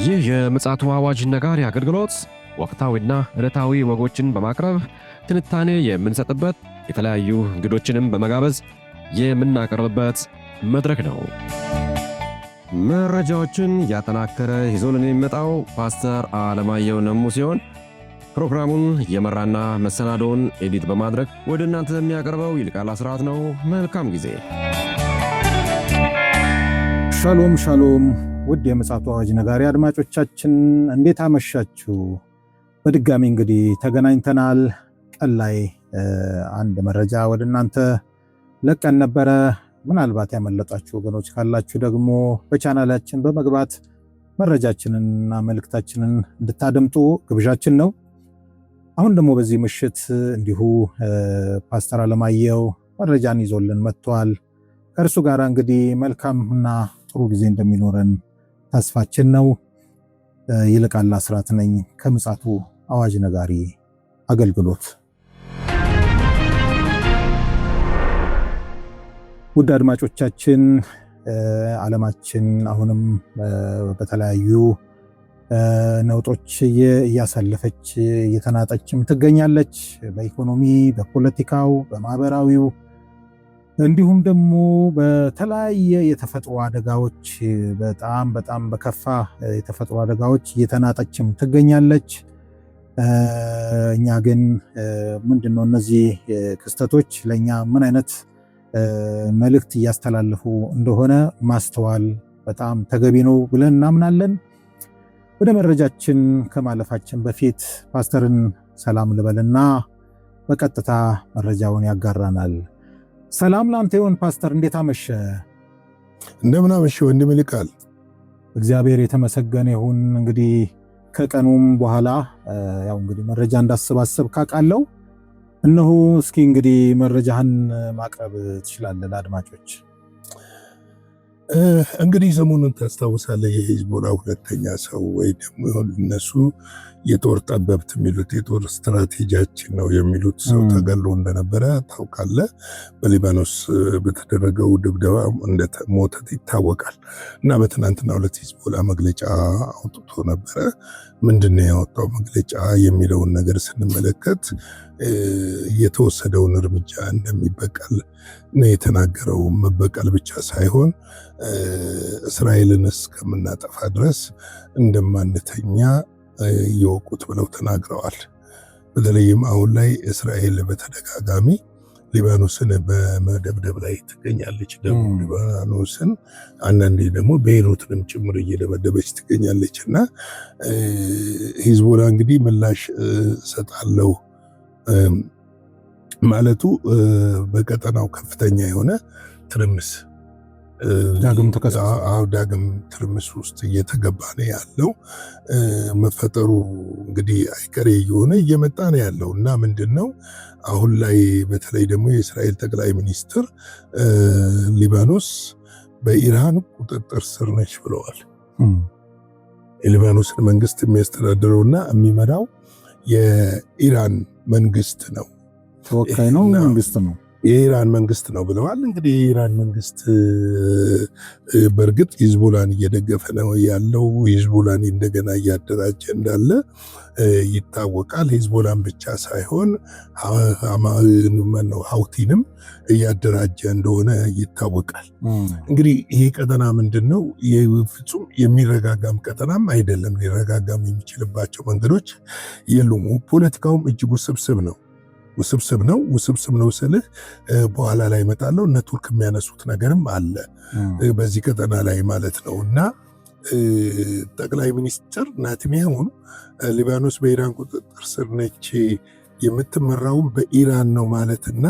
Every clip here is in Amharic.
ይህ የምፅዓቱ አዋጅ ነጋሪ አገልግሎት ወቅታዊና ዕለታዊ ወጎችን በማቅረብ ትንታኔ የምንሰጥበት የተለያዩ እንግዶችንም በመጋበዝ የምናቀርብበት መድረክ ነው። መረጃዎችን ያጠናከረ ይዞልን የሚመጣው ፓስተር አለማየሁ ነሙ ሲሆን ፕሮግራሙን የመራና መሰናዶውን ኤዲት በማድረግ ወደ እናንተ የሚያቀርበው ይልቃል አስራት ነው። መልካም ጊዜ። ሻሎም ሻሎም። ውድ የምፅዓቱ አዋጅ ነጋሪ አድማጮቻችን እንዴት አመሻችሁ? በድጋሚ እንግዲህ ተገናኝተናል። ቀን ላይ አንድ መረጃ ወደ እናንተ ለቀን ነበረ። ምናልባት ያመለጣችሁ ወገኖች ካላችሁ ደግሞ በቻናላችን በመግባት መረጃችንና መልእክታችንን እንድታደምጡ ግብዣችን ነው። አሁን ደግሞ በዚህ ምሽት እንዲሁ ፓስተር አለማየሁ መረጃን ይዞልን መጥቷል። ከእርሱ ጋር እንግዲህ መልካምና ጥሩ ጊዜ እንደሚኖረን ተስፋችን ነው። ይልቃል አስራት ነኝ ከምፅዓቱ አዋጅ ነጋሪ አገልግሎት። ውድ አድማጮቻችን ዓለማችን አሁንም በተለያዩ ነውጦች እያሳለፈች እየተናጠችም ትገኛለች። በኢኮኖሚ፣ በፖለቲካው፣ በማህበራዊው እንዲሁም ደግሞ በተለያየ የተፈጥሮ አደጋዎች በጣም በከፋ የተፈጥሮ አደጋዎች እየተናጠችም ትገኛለች። እኛ ግን ምንድነው እነዚህ ክስተቶች ለኛ ምን አይነት መልእክት እያስተላለፉ እንደሆነ ማስተዋል በጣም ተገቢ ነው ብለን እናምናለን። ወደ መረጃችን ከማለፋችን በፊት ፓስተርን ሰላም ልበልና በቀጥታ መረጃውን ያጋራናል። ሰላም ላንተ ይሁን ፓስተር፣ እንዴት አመሸ? እንደምን አመሸ ወንድም ይልቃል። እግዚአብሔር የተመሰገነ ይሁን። እንግዲህ ከቀኑም በኋላ ያው እንግዲህ መረጃ እንዳሰባሰብ ካቃለው እነሆ እስኪ እንግዲህ መረጃህን ማቅረብ ትችላለህ ለአድማጮች። እንግዲህ ሰሞኑን ታስታውሳለህ የሂዝቦላ ሁለተኛ ሰው ወይ ደግሞ እነሱ የጦር ጠበብት የሚሉት የጦር ስትራቴጂያችን ነው የሚሉት ሰው ተገሎ እንደነበረ ታውቃለህ። በሊባኖስ በተደረገው ድብደባ እንደሞተ ይታወቃል። እና በትናንትናው ዕለት ሂዝቦላ መግለጫ አውጥቶ ነበረ። ምንድነው ያወጣው መግለጫ የሚለውን ነገር ስንመለከት የተወሰደውን እርምጃ እንደሚበቀል ነው የተናገረው። መበቀል ብቻ ሳይሆን እስራኤልን እስከምናጠፋ ድረስ እንደማንተኛ ይወቁት ብለው ተናግረዋል። በተለይም አሁን ላይ እስራኤል በተደጋጋሚ ሊባኖስን በመደብደብ ላይ ትገኛለች። ደቡብ ሊባኖስን አንዳንዴ ደግሞ ቤይሩትንም ጭምር እየደበደበች ትገኛለች። እና ሂዝቦላ እንግዲህ ምላሽ እሰጣለሁ ማለቱ በቀጠናው ከፍተኛ የሆነ ትርምስ ዳግም ትርምስ ውስጥ እየተገባ ነው ያለው። መፈጠሩ እንግዲህ አይቀሬ እየሆነ እየመጣ ነው ያለው እና ምንድነው አሁን ላይ በተለይ ደግሞ የእስራኤል ጠቅላይ ሚኒስትር ሊባኖስ በኢራን ቁጥጥር ስር ነች ብለዋል። የሊባኖስን መንግስት የሚያስተዳድረውና የሚመራው የኢራን መንግስት ነው፣ ተወካይ ነው፣ መንግስት ነው፣ የኢራን መንግስት ነው ብለዋል። እንግዲህ የኢራን መንግስት በእርግጥ ሂዝቦላን እየደገፈ ነው ያለው። ሂዝቦላን እንደገና እያደራጀ እንዳለ ይታወቃል። ሂዝቦላን ብቻ ሳይሆን ሀውቲንም እያደራጀ እንደሆነ ይታወቃል። እንግዲህ ይሄ ቀጠና ምንድነው ፍጹም የሚረጋጋም ቀጠናም አይደለም። ሊረጋጋም የሚችልባቸው መንገዶች የሉም። ፖለቲካውም እጅግ ውስብስብ ነው ስልህ በኋላ ላይ እመጣለሁ። እነ ቱርክ የሚያነሱት ነገርም አለ በዚህ ቀጠና ላይ ማለት ነው። እና ጠቅላይ ሚኒስትር ናታንያሁ ሊባኖስ በኢራን ቁጥጥር ስር ነች የምትመራውም በኢራን ነው ማለትና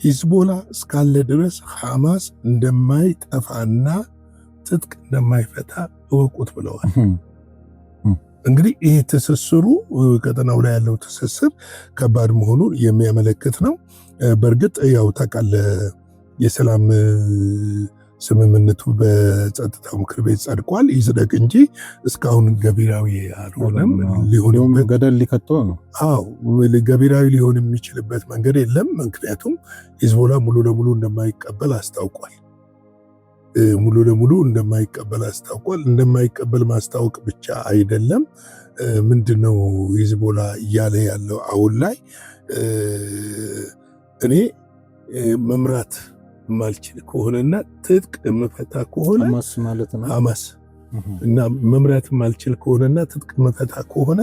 ሂዝቦላ እስካለ ድረስ ሐማስ እንደማይጠፋና ትጥቅ እንደማይፈታ እወቁት ብለዋል። እንግዲህ ይህ ትስስሩ ቀጠናው ላይ ያለው ትስስር ከባድ መሆኑን የሚያመለክት ነው። በእርግጥ ያው ታውቃለህ የሰላም ስምምነቱ በጸጥታው ምክር ቤት ጸድቋል። ይጽደቅ እንጂ እስካሁን ገቢራዊ አልሆነም። ሊሆንም ገደል ሊከተው ነው። ገቢራዊ ሊሆን የሚችልበት መንገድ የለም። ምክንያቱም ሂዝቦላ ሙሉ ለሙሉ እንደማይቀበል አስታውቋል። ሙሉ ለሙሉ እንደማይቀበል አስታውቋል። እንደማይቀበል ማስታወቅ ብቻ አይደለም። ምንድነው ሂዝቦላ እያለ ያለው አሁን ላይ እኔ መምራት ማልችል ከሆነና ትጥቅ መፈታ ከሆነ ሐማስ ማለት ነው ሐማስ እና መምራት ማልችል ከሆነና ትጥቅ መፈታ ከሆነ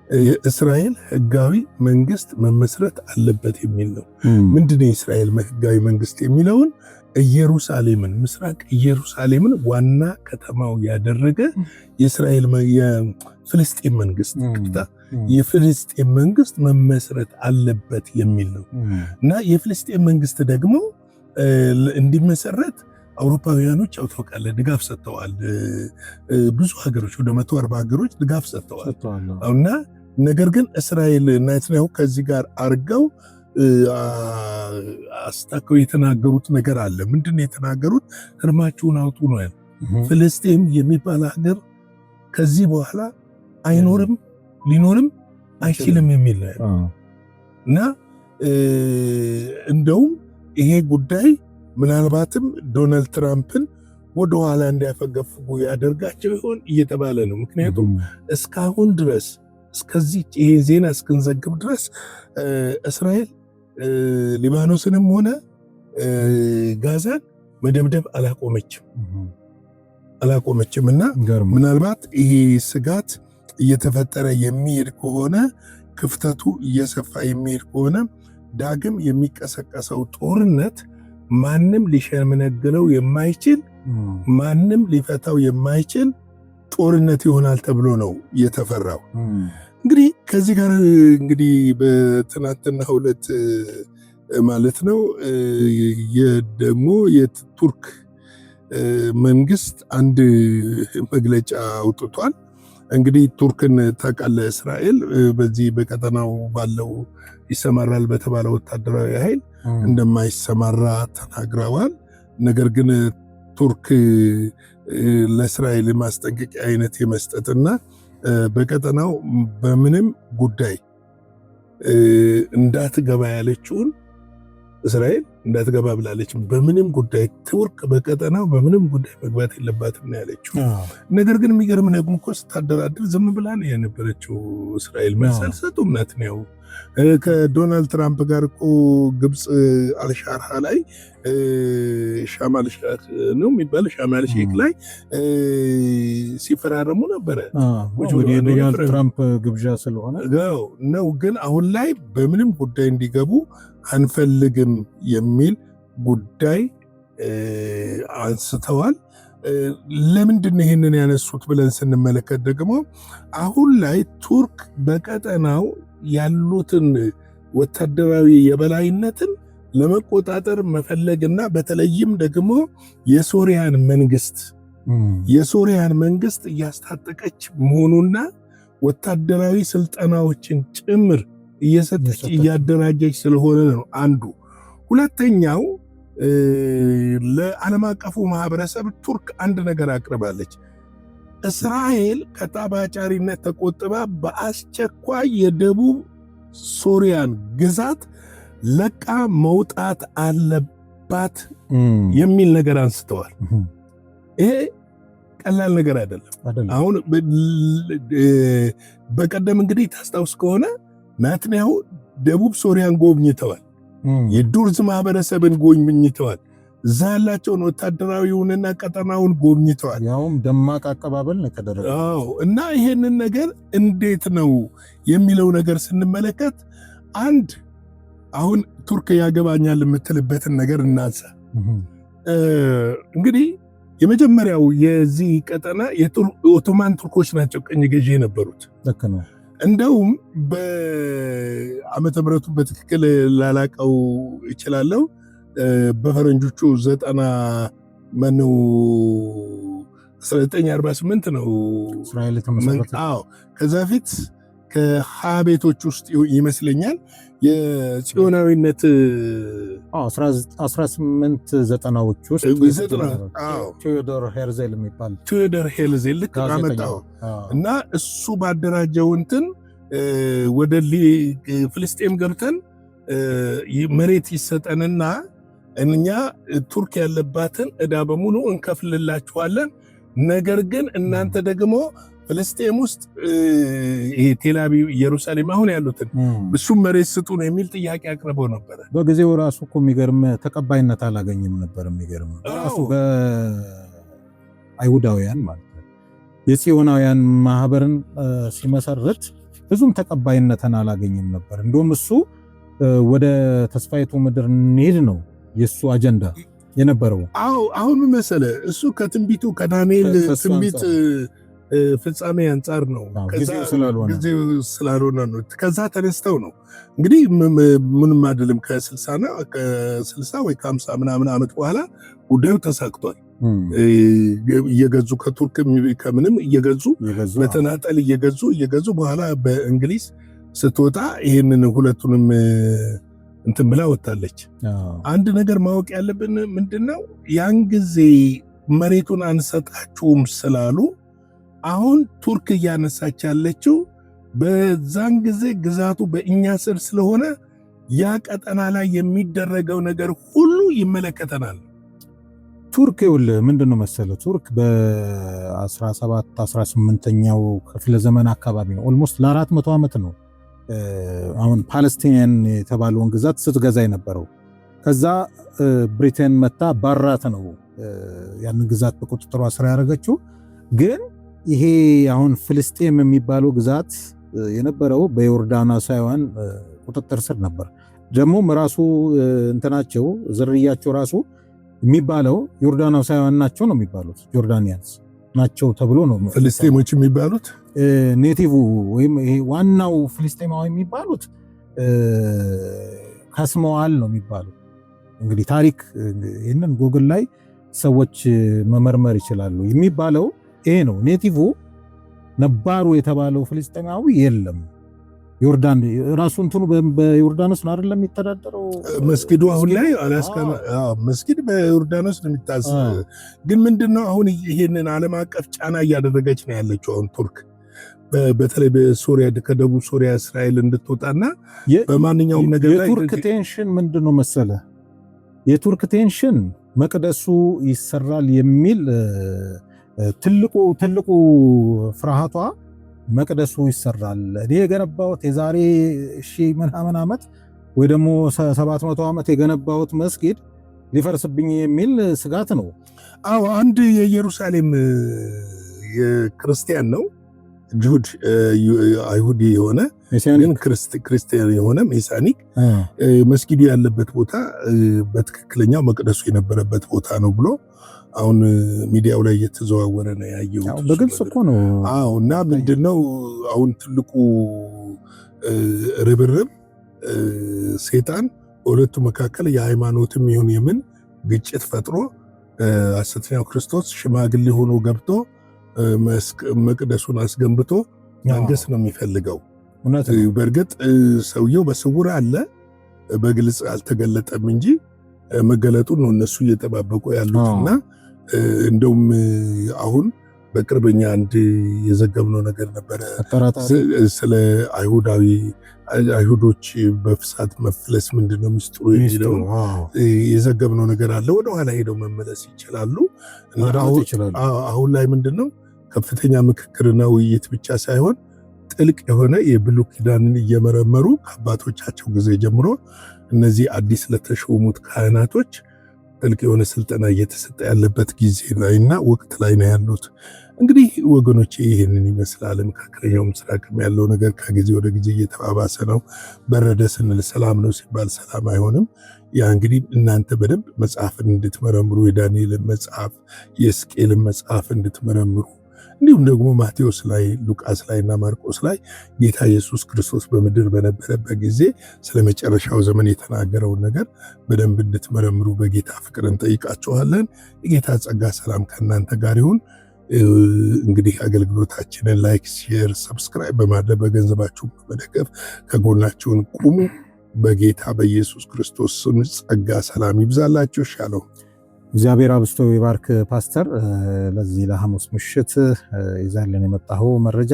የእስራኤል ህጋዊ መንግስት መመስረት አለበት የሚል ነው። ምንድነው የእስራኤል ህጋዊ መንግስት የሚለውን ኢየሩሳሌምን ምስራቅ ኢየሩሳሌምን ዋና ከተማው ያደረገ የእስራኤል የፍልስጤም መንግስት የፍልስጤም መንግስት መመስረት አለበት የሚል ነው እና የፍልስጤም መንግስት ደግሞ እንዲመሰረት አውሮፓውያኖች አውቶቃለ ድጋፍ ሰጥተዋል። ብዙ ሀገሮች ወደ 140 ሀገሮች ድጋፍ ሰጥተዋል እና ነገር ግን እስራኤል ኔታንያሁ ከዚህ ጋር አርገው አስታከው የተናገሩት ነገር አለ። ምንድነው የተናገሩት? እርማችሁን አውጡ ነው ያለው። ፍልስጤም የሚባል ሀገር ከዚህ በኋላ አይኖርም ሊኖርም አይችልም የሚል ነው እና እንደውም ይሄ ጉዳይ ምናልባትም ዶናልድ ትራምፕን ወደኋላ እንዲያፈገፍጉ ያደርጋቸው ይሆን እየተባለ ነው። ምክንያቱም እስካሁን ድረስ እስከዚህ ይሄ ዜና እስክንዘግብ ድረስ እስራኤል ሊባኖስንም ሆነ ጋዛን መደብደብ አላቆመችም እና ምናልባት ይሄ ስጋት እየተፈጠረ የሚሄድ ከሆነ ክፍተቱ እየሰፋ የሚሄድ ከሆነ ዳግም የሚቀሰቀሰው ጦርነት ማንም ሊሸመነግለው የማይችል ማንም ሊፈታው የማይችል ጦርነት ይሆናል ተብሎ ነው የተፈራው። እንግዲህ ከዚህ ጋር እንግዲህ በትናንትናው ዕለት ማለት ነው ደግሞ የቱርክ መንግስት አንድ መግለጫ አውጥቷል። እንግዲህ ቱርክን ታውቃለህ፣ እስራኤል በዚህ በቀጠናው ባለው ይሰማራል በተባለ ወታደራዊ ኃይል እንደማይሰማራ ተናግረዋል። ነገር ግን ቱርክ ለእስራኤል ማስጠንቀቂያ አይነት የመስጠትና በቀጠናው በምንም ጉዳይ እንዳትገባ ያለችውን እስራኤል እንዳትገባ ብላለች። በምንም ጉዳይ ቱርክ በቀጠናው በምንም ጉዳይ መግባት የለባትም ነው ያለችው። ነገር ግን የሚገርም ነው እኮ ስታደራድር ዝም ብላ ነው የነበረችው እስራኤል። መልስ አልሰጡም ኔታንያሁ። ከዶናልድ ትራምፕ ጋር እኮ ግብፅ አልሻርሃ ላይ ሻም አልሼክ ነው የሚባል ሻም አልሼክ ላይ ሲፈራረሙ ነበረ። የዶናልድ ትራምፕ ግብዣ ስለሆነ ነው። ግን አሁን ላይ በምንም ጉዳይ እንዲገቡ አንፈልግም የሚል ጉዳይ አንስተዋል። ለምንድን ነው ይህንን ያነሱት ብለን ስንመለከት ደግሞ አሁን ላይ ቱርክ በቀጠናው ያሉትን ወታደራዊ የበላይነትን ለመቆጣጠር መፈለግና በተለይም ደግሞ የሶሪያን መንግስት እያስታጠቀች መሆኑና ወታደራዊ ስልጠናዎችን ጭምር እየሰጠች እያደራጀች ስለሆነ ነው አንዱ። ሁለተኛው ለዓለም አቀፉ ማህበረሰብ ቱርክ አንድ ነገር አቅርባለች። እስራኤል ከጠባጫሪነት ተቆጥባ በአስቸኳይ የደቡብ ሶሪያን ግዛት ለቃ መውጣት አለባት የሚል ነገር አንስተዋል። ይሄ ቀላል ነገር አይደለም። አሁን በቀደም እንግዲህ ታስታውስ ከሆነ ኔታንያሁ ደቡብ ሶሪያን ጎብኝተዋል። የዱርዝ ማህበረሰብን ጎብኝተዋል። እዛ ያላቸውን ወታደራዊውንና ቀጠናውን ጎብኝተዋል። ያውም ደማቅ አቀባበል ነው ተደረገው። እና ይሄንን ነገር እንዴት ነው የሚለው ነገር ስንመለከት አንድ አሁን ቱርክ ያገባኛል የምትልበትን ነገር እናንሳ። እንግዲህ የመጀመሪያው የዚህ ቀጠና የኦቶማን ቱርኮች ናቸው ቅኝ ገዢ የነበሩት። ልክ ነው። እንደውም በዓመተ ምሕረቱ በትክክል ላላቀው ይችላለሁ። በፈረንጆቹ 1948 ነው እስራኤል ተመሰረተ። ከዛ ፊት ከ20 ቤቶች ውስጥ ይመስለኛል የጽዮናዊነት 1890ዎች ውስጥ ቴዎዶር ሄርዜል የሚባል ቴዎዶር ሄርዜል ልክ አመጣው እና እሱ ባደራጀው እንትን ወደ ፍልስጤም ገብተን መሬት ይሰጠንና እኛ ቱርክ ያለባትን ዕዳ በሙሉ እንከፍልላችኋለን፣ ነገር ግን እናንተ ደግሞ ፍልስጤም ውስጥ ቴልአቪቭ፣ ኢየሩሳሌም አሁን ያሉትን እሱም መሬት ስጡን የሚል ጥያቄ አቅርበው ነበረ። በጊዜው ራሱ እኮ የሚገርም ተቀባይነት አላገኝም ነበር። የሚገርም ራሱ በአይሁዳውያን ማለት ነው የጽዮናውያን ማህበርን ሲመሰርት ብዙም ተቀባይነትን አላገኝም ነበር። እንደውም እሱ ወደ ተስፋይቱ ምድር እንሄድ ነው የሱ አጀንዳ የነበረው። አሁን መሰለ እሱ ከትንቢቱ ከዳንኤል ትንቢት ፍጻሜ አንጻር ነው፣ ጊዜው ስላልሆነ ነው። ከዛ ተነስተው ነው እንግዲህ ምንም አይደለም ከ60 ወይ ከ50 ምናምን ዓመት በኋላ ጉዳዩ ተሳክቷል። እየገዙ ከቱርክ ከምንም እየገዙ በተናጠል እየገዙ በኋላ በእንግሊዝ ስትወጣ ይህንን ሁለቱንም እንትን ብላ ወጣለች። አንድ ነገር ማወቅ ያለብን ምንድነው ያን ጊዜ መሬቱን አንሰጣችሁም ስላሉ አሁን ቱርክ እያነሳች ያለችው በዛን ጊዜ ግዛቱ በእኛ ስር ስለሆነ ያ ቀጠና ላይ የሚደረገው ነገር ሁሉ ይመለከተናል። ቱርክ ይኸውልህ ምንድነው መሰለህ ቱርክ በ17 18ኛው ክፍለ ዘመን አካባቢ ነው ኦልሞስት ለ400 ዓመት ነው አሁን ፓለስቲኒያን የተባለውን ግዛት ስትገዛ የነበረው። ከዛ ብሪቴን መታ ባራት ነው ያንን ግዛት በቁጥጥሯ ስር ያደረገችው። ግን ይሄ አሁን ፍልስጤም የሚባለው ግዛት የነበረው በዮርዳኖሳውያን ቁጥጥር ስር ነበር። ደግሞም ራሱ እንትናቸው ዝርያቸው ራሱ የሚባለው ዮርዳኖሳውያን ናቸው ነው የሚባሉት፣ ጆርዳኒያንስ ናቸው ተብሎ ነው ፍልስጤሞች የሚባሉት። ኔቲቭ ወይም ይሄ ዋናው ፍልስጤማዊ የሚባሉት ከስመዋል ነው የሚባሉት። እንግዲህ ታሪክ ይህንን ጎግል ላይ ሰዎች መመርመር ይችላሉ። የሚባለው ይሄ ነው። ኔቲቭ ነባሩ የተባለው ፍልስጤማዊ የለም። ዮርዳን ራሱ እንትኑ በዮርዳኖስ ነው አይደለም የሚተዳደረው መስጊዱ። አሁን ላይ መስጊድ በዮርዳኖስ ነው የሚታሰብ። ግን ምንድነው አሁን ይሄንን ዓለም አቀፍ ጫና እያደረገች ነው ያለችው አሁን ቱርክ በተለይ በሶሪያ ከደቡብ ሶሪያ እስራኤል እንድትወጣና በማንኛውም ነገር ላይ የቱርክ ቴንሽን ምንድነው መሰለ የቱርክ ቴንሽን መቅደሱ ይሰራል የሚል ትልቁ ፍርሃቷ መቅደሱ ይሰራል እኔ የገነባሁት የዛሬ 1000 ምናምን ዓመት ወይ ደግሞ 700 ዓመት የገነባሁት መስጊድ ሊፈርስብኝ የሚል ስጋት ነው። አንድ የኢየሩሳሌም የክርስቲያን ነው ጁድ አይሁዲ የሆነ ግን ክርስቲያን የሆነ ሜሳኒክ መስጊዱ ያለበት ቦታ በትክክለኛው መቅደሱ የነበረበት ቦታ ነው ብሎ አሁን ሚዲያው ላይ እየተዘዋወረ ነው ያየሁት። በግልጽ እኮ ነው። እና ምንድነው አሁን ትልቁ ርብርብ ሴጣን በሁለቱ መካከል የሃይማኖትም ይሁን የምን ግጭት ፈጥሮ ሐሰተኛው ክርስቶስ ሽማግሌ ሆኖ ገብቶ መቅደሱን አስገንብቶ መንገስ ነው የሚፈልገው። በእርግጥ ሰውየው በስውር አለ፣ በግልጽ አልተገለጠም እንጂ መገለጡን ነው እነሱ እየጠባበቁ ያሉትና እንደውም አሁን በቅርበኛ አንድ የዘገብነው ነገር ነበረ ስለ አይሁዶች በፍሳት መፍለስ ምንድነው ሚስጥሩ የሚለው የዘገብነው ነገር አለ። ወደኋላ ሄደው መመለስ ይችላሉ። አሁን ላይ ምንድነው ከፍተኛ ምክክርና ውይይት ብቻ ሳይሆን ጥልቅ የሆነ የብሉይ ኪዳንን እየመረመሩ ከአባቶቻቸው ጊዜ ጀምሮ እነዚህ አዲስ ለተሾሙት ካህናቶች ጥልቅ የሆነ ስልጠና እየተሰጠ ያለበት ጊዜ ላይና ወቅት ላይ ነው ያሉት። እንግዲህ ወገኖች ይህንን ይመስላል። መካከለኛው ምስራቅ ያለው ነገር ከጊዜ ወደ ጊዜ እየተባባሰ ነው። በረደ ስንል ሰላም ነው ሲባል ሰላም አይሆንም። ያ እንግዲህ እናንተ በደንብ መጽሐፍን እንድትመረምሩ የዳንኤልን መጽሐፍ የሕዝቅኤልን መጽሐፍ እንድትመረምሩ እንዲሁም ደግሞ ማቴዎስ ላይ ሉቃስ ላይ እና ማርቆስ ላይ ጌታ ኢየሱስ ክርስቶስ በምድር በነበረበት ጊዜ ስለ መጨረሻው ዘመን የተናገረውን ነገር በደንብ እንድትመረምሩ በጌታ ፍቅር እንጠይቃችኋለን። የጌታ ጸጋ ሰላም ከእናንተ ጋር ይሁን። እንግዲህ አገልግሎታችንን ላይክ፣ ሼር፣ ሰብስክራይብ በማድረግ በገንዘባችሁ በመደገፍ ከጎናችሁን ቁሙ። በጌታ በኢየሱስ ክርስቶስ ስም ጸጋ ሰላም ይብዛላችሁ። ሻሎም። እግዚአብሔር አብስቶ ይባርክ። ፓስተር ለዚህ ለሐሙስ ምሽት ይዛልን የመጣው መረጃ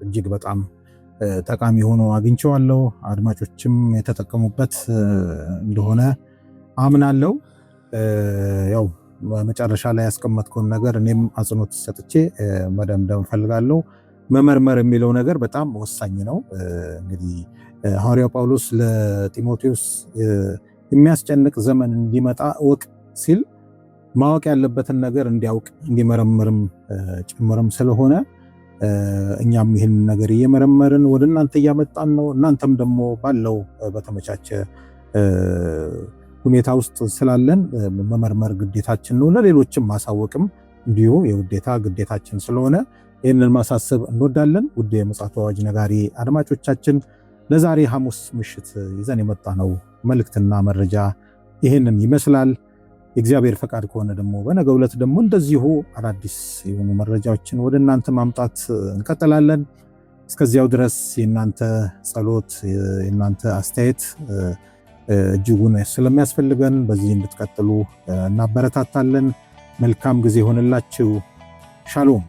እጅግ በጣም ጠቃሚ ሆኖ አግኝቼዋለሁ። አድማጮችም የተጠቀሙበት እንደሆነ አምናለሁ። ያው መጨረሻ ላይ ያስቀመጥከውን ነገር እኔም አጽንኦት ሰጥቼ መደምደም ፈልጋለሁ። መመርመር የሚለው ነገር በጣም ወሳኝ ነው። እንግዲህ ሐዋርያው ጳውሎስ ለጢሞቴዎስ የሚያስጨንቅ ዘመን እንዲመጣ እወቅ ሲል ማወቅ ያለበትን ነገር እንዲያውቅ እንዲመረምርም ጭምርም ስለሆነ እኛም ይህን ነገር እየመረመርን ወደ እናንተ እያመጣን ነው። እናንተም ደግሞ ባለው በተመቻቸ ሁኔታ ውስጥ ስላለን መመርመር ግዴታችን ነው። ለሌሎችም ማሳወቅም እንዲሁ የውዴታ ግዴታችን ስለሆነ ይህንን ማሳሰብ እንወዳለን። ውድ የምፅዓቱ አዋጅ ነጋሪ አድማጮቻችን ለዛሬ ሐሙስ ምሽት ይዘን የመጣ ነው መልእክትና መረጃ ይህንን ይመስላል። የእግዚአብሔር ፈቃድ ከሆነ ደግሞ በነገው ዕለት ደግሞ እንደዚሁ አዳዲስ የሆኑ መረጃዎችን ወደ እናንተ ማምጣት እንቀጥላለን። እስከዚያው ድረስ የእናንተ ጸሎት፣ የእናንተ አስተያየት እጅጉን ስለሚያስፈልገን በዚህ እንድትቀጥሉ እናበረታታለን። መልካም ጊዜ ሆነላችሁ። ሻሎም።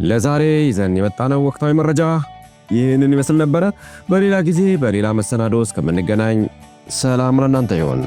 ለዛሬ ይዘን የመጣነው ወቅታዊ መረጃ ይህንን ይመስል ነበረ። በሌላ ጊዜ በሌላ መሰናዶ እስከምንገናኝ ሰላም ለእናንተ ይሁን።